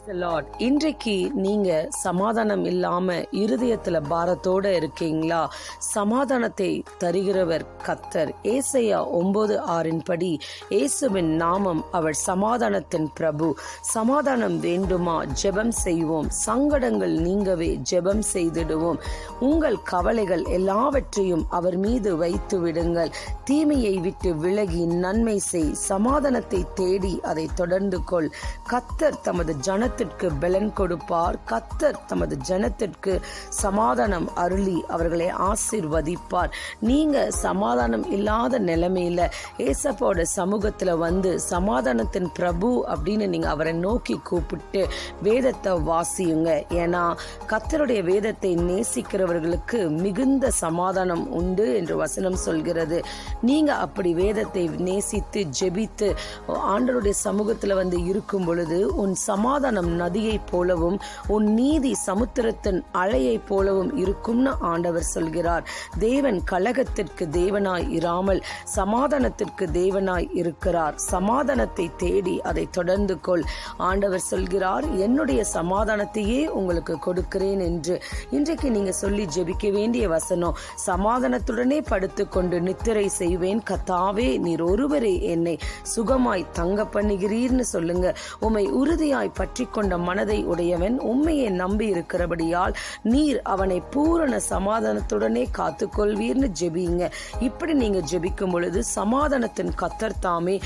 இன்றைக்கு நீங்க சமாதானம் இல்லாம இருதயத்துல பாரத்தோட இருக்கீங்களா? சமாதானத்தை தருகிறவர் கர்த்தர். ஏசாயா 9:6 படி இயேசுவின் நாமம் அவர் சமாதானத்தின் பிரபு. சமாதானம் வேண்டுமா? ஜெபம் செய்வோம். சங்கடங்கள் நீங்கவே ஜெபம் செய்திடுவோம். உங்கள் கவலைகள் எல்லாவற்றையும் அவர் மீது வைத்து விடுங்கள். தீமையை விட்டு விலகி நன்மை செய். சமாதானத்தை தேடி அதை தொடர்ந்து கொள். கர்த்தர் தமது ஜனத்திற்கு பலன் கொடுப்பார். கர்த்தர் தமது ஜனத்திற்கு சமாதானம் அருளி அவர்களை ஆசீர்வதிப்பார். நீங்க சமாதானம் இல்லாத நிலைமையில ஏசப்பாவோட சமூகத்துல வந்து சமாதானத்தின் பிரபு அப்படின்னு நீங்க அவரை நோக்கி கூப்பிட்டு வேதத்தை வாசியுங்க. ஏன்னா கர்த்தருடைய வேதத்தை நேசிக்கிறவர்களுக்கு மிகுந்த சமாதானம் உண்டு என்று வசனம் சொல்கிறது. நீங்க அப்படி வேதத்தை நேசித்து ஜெபித்து ஆண்டவருடைய சமூகத்துல வந்து இருக்கும் பொழுது உன் சமாதானம் நதியை போலவும் உன் நீதி சமுத்திரத்தின் அலையை போலவும் இருக்கும்னு ஆண்டவர் சொல்கிறார். தேவன் கலகத்திற்கு தேவனாய் இராமல் சமாதானத்திற்கு தேவனாய் இருக்கிறார். சமாதானத்தை தேடி அதை தொடர்ந்து கொள். ஆண்டவர் சொல்கிறார், என்னுடைய சமாதானத்தையே உங்களுக்கு கொடுக்கிறேன் என்று. இன்றைக்கு நீங்க சொல்லி ஜெபிக்க வேண்டிய வசனம், சமாதானத்துடனே படுத்துக்கொண்டு நித்திரை செய்வேன். கர்த்தாவே, நீர் ஒருவரே என்னை சுகமாய் தங்க பண்ணுகிறீர்னு சொல்லுங்க. உம்மை உறுதியாய் பற்றி கொண்ட மனதை உடையவன் உம்மையை நம்பி இருக்கிறபடியால் நீர் அவனை பூரண சமாதானத்துடனே காத்துக்கொள்வீர்னு ஜெபிங்க. இப்படி நீங்க ஜெபிக்கும் பொழுது சமாதானத்தின் கர்த்தர் தாமே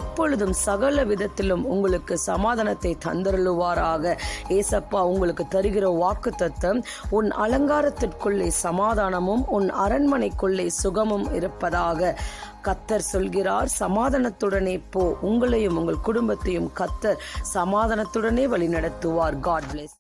எப்பொழுதும் சகல விதத்திலும் உங்களுக்கு சமாதானத்தை தந்தருளுவாராக. ஏசப்பா உங்களுக்கு தருகிற வாக்குத்தத்தம், உன் அலங்காரத்திற்குள்ளே சமாதானமும் உன் அரண்மனைக்குள்ளே சுகமும் இருப்பதாக. கர்த்தர் சொல்கிறார், சமாதானத்துடனே போ. உங்களையும் உங்கள் குடும்பத்தையும் கர்த்தர் சமாதானத்துடனே வழி நடத்துவார். God bless.